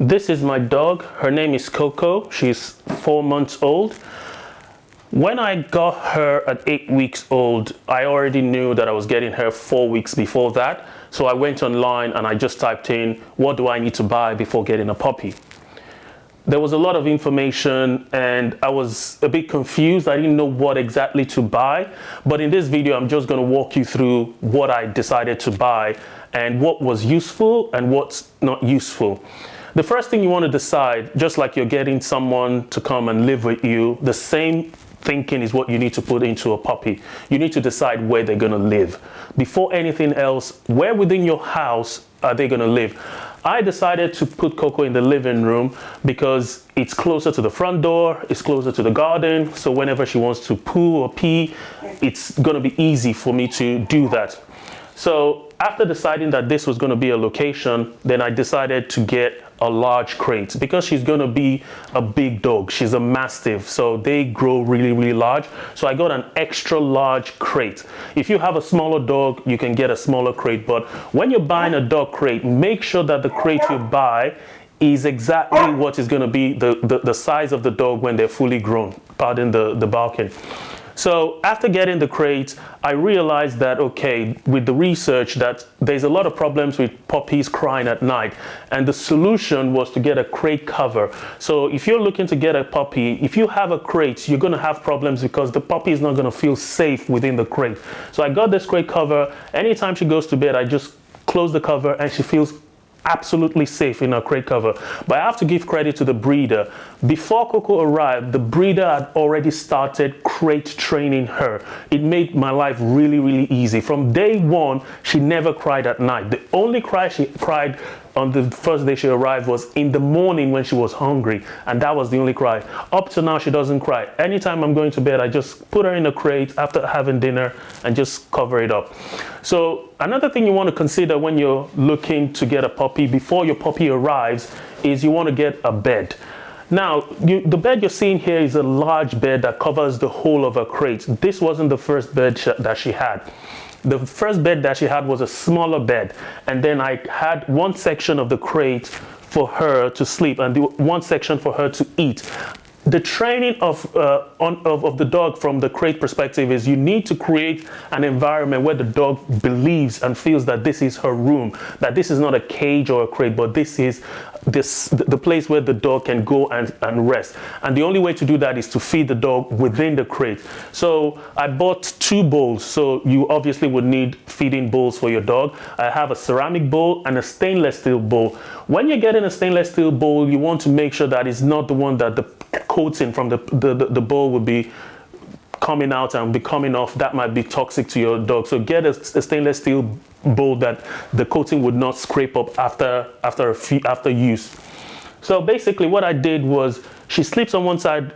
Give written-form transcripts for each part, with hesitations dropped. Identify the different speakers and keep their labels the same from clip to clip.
Speaker 1: This is my dog. Her name is Coco. She's 4 months old. When I got her at 8 weeks old, I already knew that I was getting her 4 weeks before that. So I went online and I just typed in, what do I need to buy before getting a puppy? There was a lot of information and I was a bit confused. I didn't know what exactly to buy. But in this video, I'm just going to walk you through what I decided to buy and what was useful and what's not useful. The first thing you want to decide, just like you're getting someone to come and live with you, the same thinking is what you need to put into a puppy. You need to decide where they're going to live. Before anything else, where within your house are they going to live? I decided to put Coco in the living room because it's closer to the front door, it's closer to the garden, so whenever she wants to poo or pee, it's going to be easy for me to do that. So after deciding that this was going to be a location, then I decided to get a large crate because she's going to be a big dog. She's a Mastiff, so they grow really, really large. So I got an extra large crate. If you have a smaller dog, you can get a smaller crate. But when you're buying a dog crate, make sure that the crate you buy is exactly what is going to be the size of the dog when they're fully grown. Pardon the barking. So after getting the crate, I realized that, okay, with the research that there's a lot of problems with puppies crying at night. And the solution was to get a crate cover. So if you're looking to get a puppy, if you have a crate, you're going to have problems because the puppy is not going to feel safe within the crate. So I got this crate cover. Anytime she goes to bed, I just close the cover and she feels absolutely safe in her crate cover. But I have to give credit to the breeder. Before Coco arrived, the breeder had already started crate training her. It made my life really, really easy. From day one, she never cried at night. The only cry she cried on the first day she arrived was in the morning when she was hungry, and that was the only cry. Up to now, she doesn't cry. Anytime I'm going to bed, I just put her in a crate after having dinner and just cover it up. So another thing you want to consider when you're looking to get a puppy before your puppy arrives is you want to get a bed. Now, the bed you're seeing here is a large bed that covers the whole of her crate. This wasn't the first bed that she had. The first bed that she had was a smaller bed, and then I had one section of the crate for her to sleep and one section for her to eat. The training of the dog from the crate perspective is you need to create an environment where the dog believes and feels that this is her room, that this is not a cage or a crate, but this is the place where the dog can go and rest. And the only way to do that is to feed the dog within the crate. So I bought 2 bowls. So you obviously would need feeding bowls for your dog. I have a ceramic bowl and a stainless steel bowl. When you're getting a stainless steel bowl, you want to make sure that it's not the one that the coating from the bowl would be coming out and be coming off. That might be toxic to your dog. So get a stainless steel bowl that the coating would not scrape up after use. So basically what I did was she sleeps on one side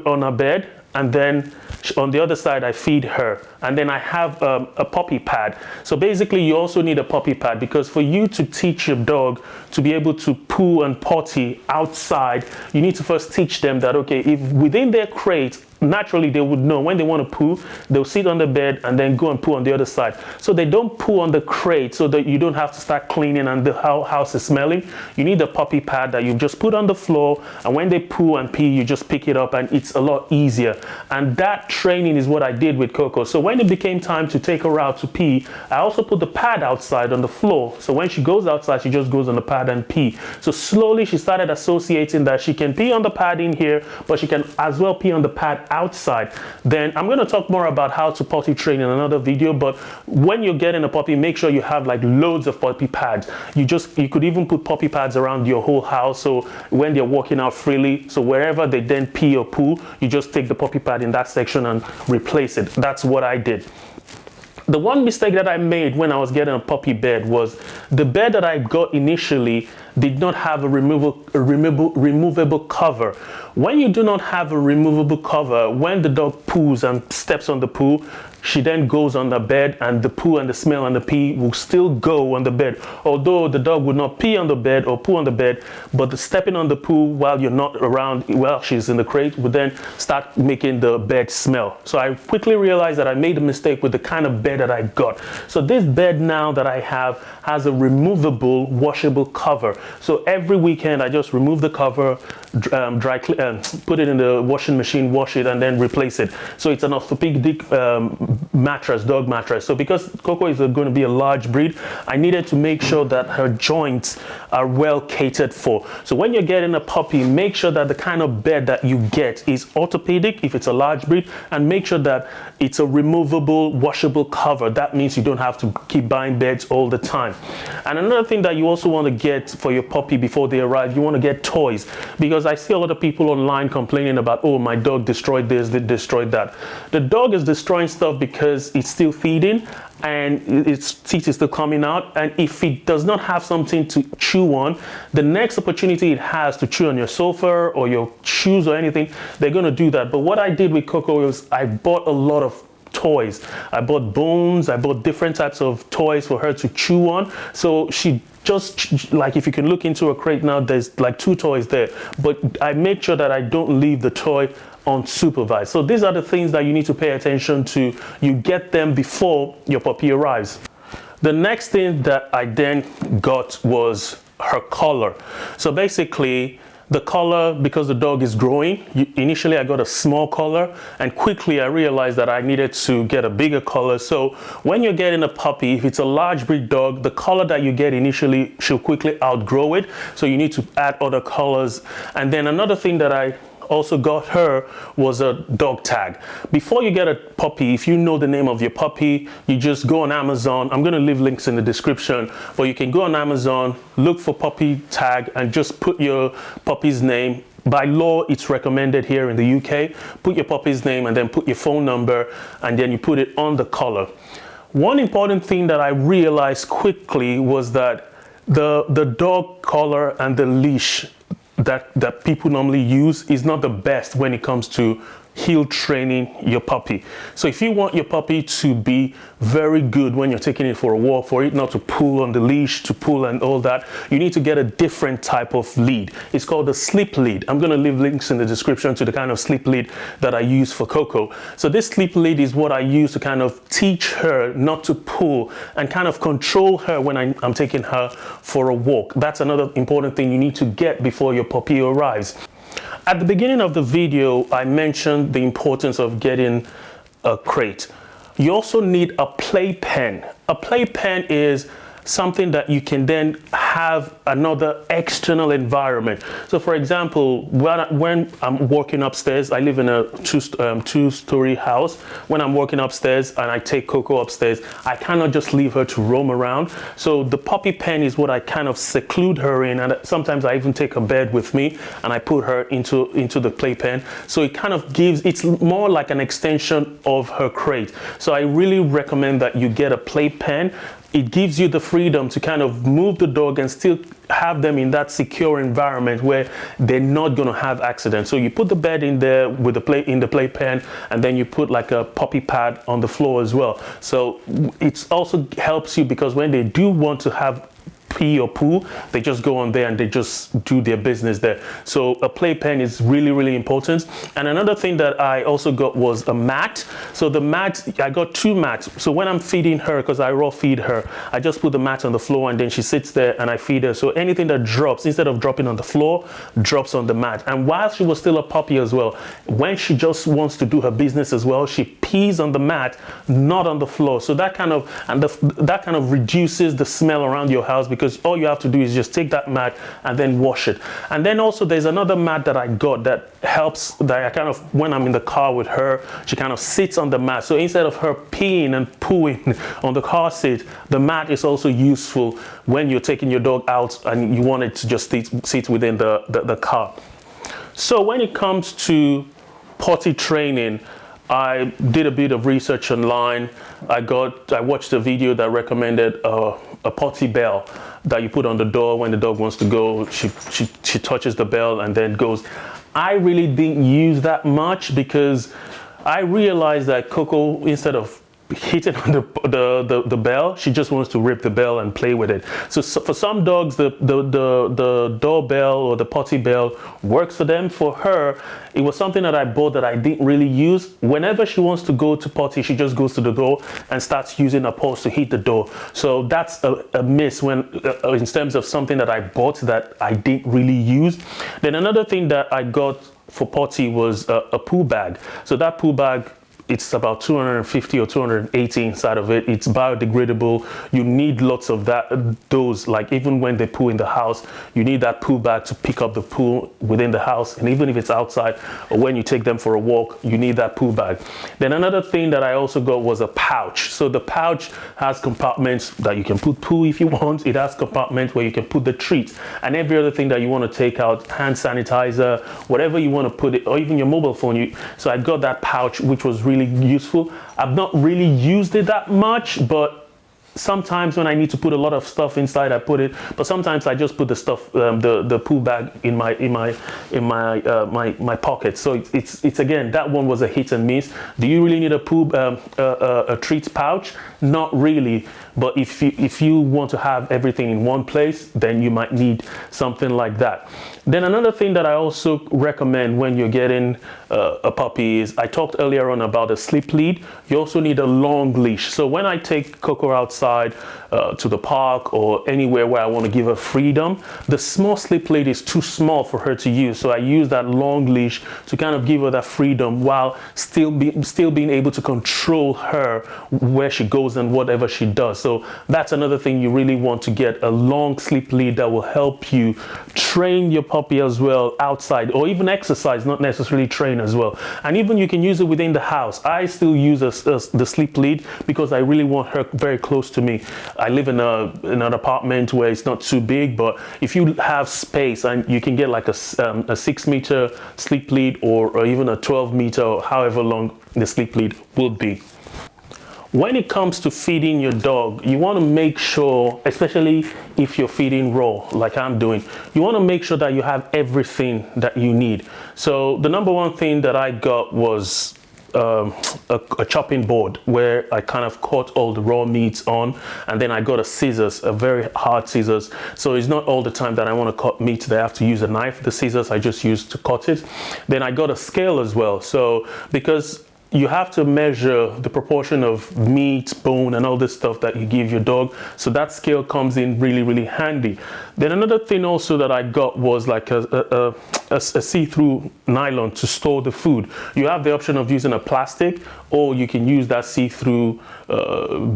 Speaker 1: on her bed, and then on the other side I feed her, and then I have a puppy pad. So basically you also need a puppy pad because for you to teach your dog to be able to poo and potty outside, you need to first teach them that, okay, if within their crate, naturally they would know when they want to poo, they'll sit on the bed and then go and poo on the other side. So they don't poo on the crate so that you don't have to start cleaning and the house is smelling. You need a puppy pad that you just put on the floor, and when they poo and pee, you just pick it up and it's a lot easier. And that training is what I did with Coco. So when it became time to take her out to pee, I also put the pad outside on the floor. So when she goes outside, she just goes on the pad and pee. So slowly she started associating that she can pee on the pad in here, but she can as well pee on the pad outside. Then I'm going to talk more about how to potty train in another video, but when you're getting a puppy, make sure you have like loads of puppy pads. You could even put puppy pads around your whole house, so when they're walking out freely, so wherever they then pee or poo, you just take the puppy pad in that section and replace it. That's what I did. The one mistake that I made when I was getting a puppy bed was the bed that I got initially did not have a removable cover. When you do not have a removable cover, when the dog poos and steps on the poo, she then goes on the bed, and the poo and the smell and the pee will still go on the bed. Although the dog would not pee on the bed or poo on the bed, but the stepping on the poo while you're not around, while she's in the crate, would then start making the bed smell. So I quickly realized that I made a mistake with the kind of bed that I got. So this bed now that I have has a removable, washable cover. So every weekend I just remove the cover, put it in the washing machine, wash it, and then replace it. So it's an orthopedic mattress, dog mattress. So because Coco is going to be a large breed, I needed to make sure that her joints are well catered for. So when you're getting a puppy, make sure that the kind of bed that you get is orthopedic if it's a large breed, and make sure that it's a removable, washable cover. That means you don't have to keep buying beds all the time. And another thing that you also want to get for your puppy before they arrive, you want to get toys, because I see a lot of people online complaining about, oh, my dog destroyed this, they destroyed that. The dog is destroying stuff because it's still feeding and its teeth is still coming out, and if it does not have something to chew on, the next opportunity it has to chew on your sofa or your shoes or anything, they're going to do that. But what I did with Coco was I bought a lot of toys. I bought bones, I bought different types of toys for her to chew on. So she just, like, if you can look into a crate now, there's like 2 toys there, but I made sure that I don't leave the toy unsupervised. So these are the things that you need to pay attention to. You get them before your puppy arrives. The next thing that I then got was her collar. So basically, the collar, because the dog is growing, initially I got a small collar, and quickly I realized that I needed to get a bigger collar. So when you're getting a puppy, if it's a large breed dog, the collar that you get initially, she'll quickly outgrow it. So you need to add other collars. And then another thing that I also got her was a dog tag. Before you get a puppy, if you know the name of your puppy, you just go on Amazon. I'm going to leave links in the description, but you can go on Amazon, look for puppy tag, and just put your puppy's name. By law, it's recommended here in the UK. Put your puppy's name and then put your phone number, and then you put it on the collar. One important thing that I realized quickly was that the dog collar and the leash that people normally use is not the best when it comes to heel training your puppy. So if you want your puppy to be very good when you're taking it for a walk, for it not to pull on the leash, to pull and all that, you need to get a different type of lead. It's called a slip lead. I'm going to leave links in the description to the kind of slip lead that I use for Coco. So this slip lead is what I use to kind of teach her not to pull and kind of control her when I'm taking her for a walk. That's another important thing you need to get before your puppy arrives. At the beginning of the video, I mentioned the importance of getting a crate. You also need a playpen. A playpen is something that you can then have another external environment. So for example, when I'm walking upstairs, I live in a two-story house. When I'm walking upstairs and I take Coco upstairs, I cannot just leave her to roam around. So the puppy pen is what I kind of seclude her in, and sometimes I even take a bed with me and I put her into the playpen. So it kind of it's more like an extension of her crate. So I really recommend that you get a playpen. It gives you the freedom to kind of move the dog and still have them in that secure environment where they're not going to have accidents. So you put the bed in there with the playpen, and then you put like a puppy pad on the floor as well. So it also helps you because when they do want to have pee or poo, they just go on there and they just do their business there. So a playpen is really, really important. And another thing that I also got was a mat. So the mat, I got 2 mats. So when I'm feeding her, because I raw feed her, I just put the mat on the floor and then she sits there and I feed her. So anything that drops, instead of dropping on the floor, drops on the mat. And while she was still a puppy as well, when she just wants to do her business as well, she pees on the mat, not on the floor. So that kind of reduces the smell around your house, because all you have to do is just take that mat and then wash it. And then also there's another mat that I got that helps, that I kind of, when I'm in the car with her, she kind of sits on the mat. So instead of her peeing and pooing on the car seat, the mat is also useful when you're taking your dog out and you want it to just sit within the car. So when it comes to potty training, I did a bit of research online. I watched a video that recommended a potty bell that you put on the door when the dog wants to go. She touches the bell and then goes. I really didn't use that much because I realized that Coco, instead of hitting on the bell. She just wants to rip the bell and play with it. So for some dogs, the doorbell or the potty bell works for them. For her, it was something that I bought that I didn't really use. Whenever she wants to go to potty, she just goes to the door and starts using her paws to hit the door. So that's a miss when in terms of something that I bought that I didn't really use. Then another thing that I got for potty was a poo bag. So that poo bag, it's about 250 or 280 inside of it. It's biodegradable. You need lots of those, like even when they poo in the house, you need that poo bag to pick up the poo within the house. And even if it's outside or when you take them for a walk, you need that poo bag. Then another thing that I also got was a pouch. So the pouch has compartments that you can put poo if you want. It has compartments where you can put the treats and every other thing that you want to take out, hand sanitizer, whatever you want to put it, or even your mobile phone. So I got that pouch, which was really useful. I've not really used it that much, but sometimes when I need to put a lot of stuff inside, I put it. But sometimes I just put the stuff, the poo bag in my pocket. So it's again, that one was a hit and miss. Do you really need a treats pouch? Not really. But if you want to have everything in one place, then you might need something like that. Then another thing that I also recommend when you're getting a puppy is, I talked earlier on about a slip lead. You also need a long leash. So when I take Coco outside to the park or anywhere where I want to give her freedom, the small slip lead is too small for her to use. So I use that long leash to kind of give her that freedom while still being able to control her where she goes and whatever she does. So that's another thing you really want to get, a long slip lead that will help you train your puppy as well outside, or even exercise, not necessarily train as well. And even you can use it within the house. I still use the slip lead because I really want her very close to me. I live in an apartment where it's not too big, but if you have space and you can get like a 6-meter slip lead or even a 12-meter, or however long the slip lead will be. When it comes to feeding your dog, you want to make sure, especially if you're feeding raw, like I'm doing, you want to make sure that you have everything that you need. So the number one thing that I got was a chopping board where I kind of cut all the raw meats on, and then I got a scissors, a very hard scissors. So it's not all the time that I want to cut meat that I have to use a knife. The scissors I just use to cut it. Then I got a scale as well. So because you have to measure the proportion of meat, bone, and all this stuff that you give your dog. So that scale comes in really, really handy. Then another thing also that I got was like a see-through nylon to store the food. You have the option of using a plastic, or you can use that see-through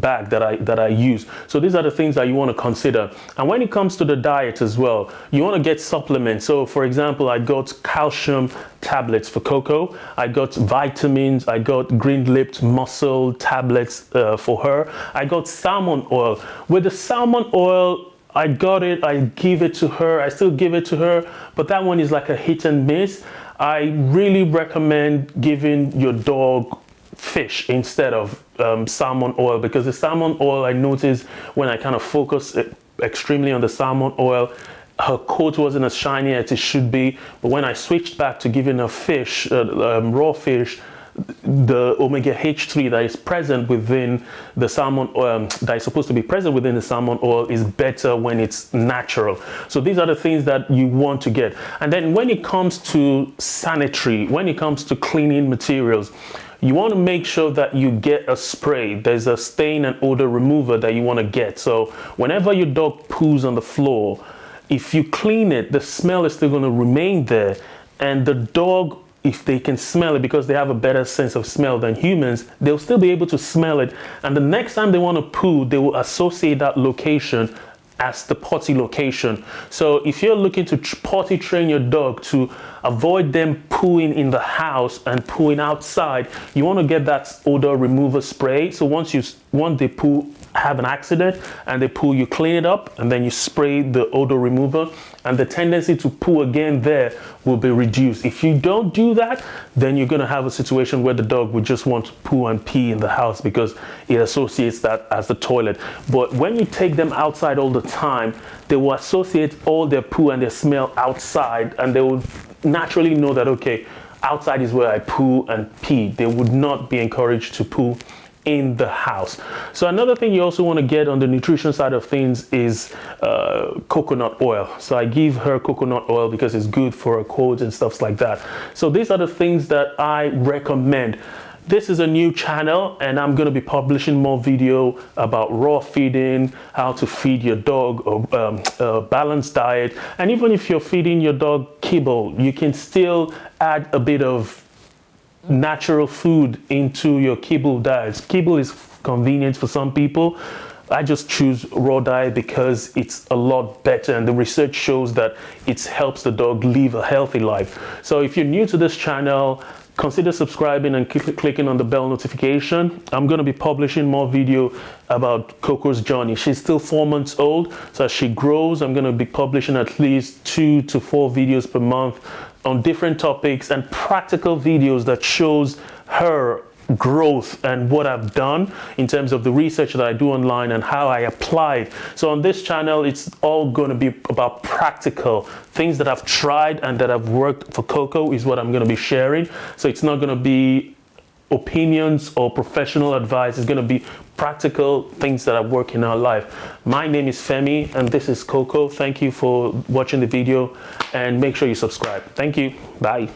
Speaker 1: bag that I use. So these are the things that you want to consider. And when it comes to the diet as well, you want to get supplements. So for example, I got calcium tablets for Coco. I got vitamins. I got green-lipped mussel tablets for her. I got salmon oil. With the salmon oil, I got it, I give it to her, I still give it to her, but that one is like a hit and miss. I really recommend giving your dog fish instead of salmon oil, because the salmon oil, I noticed when I kind of focus extremely on the salmon oil, her coat wasn't as shiny as it should be. But when I switched back to giving her fish, raw fish, the omega H3 that is present within the salmon oil, that is supposed to be present within the salmon oil, is better when it's natural. So these are the things that you want to get. And then when it comes to sanitary, when it comes to cleaning materials, you want to make sure that you get a spray. There's a stain and odor remover that you want to get. So whenever your dog poos on the floor, if you clean it, the smell is still going to remain there. And the dog, if they can smell it, because they have a better sense of smell than humans, they'll still be able to smell it. And the next time they want to poo, they will associate that location as the potty location. So if you're looking to potty train your dog to avoid them pooing in the house and pooing outside, you want to get that odor remover spray. So once they poo, have an accident and they poo, you clean it up and then you spray the odor remover, and the tendency to poo again there will be reduced. If you don't do that, then you're going to have a situation where the dog would just want to poo and pee in the house because it associates that as the toilet. But when you take them outside all the time, they will associate all their poo and their smell outside, and they will naturally know that, okay, outside is where I poo and pee. They would not be encouraged to poo in the house. So another thing you also want to get on the nutrition side of things is coconut oil. So I give her coconut oil because it's good for her colds and stuff like that. So these are the things that I recommend. This is a new channel and I'm going to be publishing more video about raw feeding, how to feed your dog a balanced diet. And even if you're feeding your dog kibble, you can still add a bit of natural food into your kibble diets. Kibble is convenient for some people. I just choose raw diet because it's a lot better, and the research shows that it helps the dog live a healthy life. So if you're new to this channel, consider subscribing and clicking on the bell notification. I'm going to be publishing more video about Coco's journey. She's still 4 months old, so as she grows, I'm going to be publishing at least 2 to 4 videos per month on different topics and practical videos that shows her growth and what I've done in terms of the research that I do online and how I apply it. So on this channel, it's all going to be about practical things that I've tried and that have worked for Coco is what I'm going to be sharing. So it's not going to be opinions or professional advice. It's going to be practical things that have worked in our life. My name is Femi and this is Coco. Thank you for watching the video and make sure you subscribe. Thank you. Bye.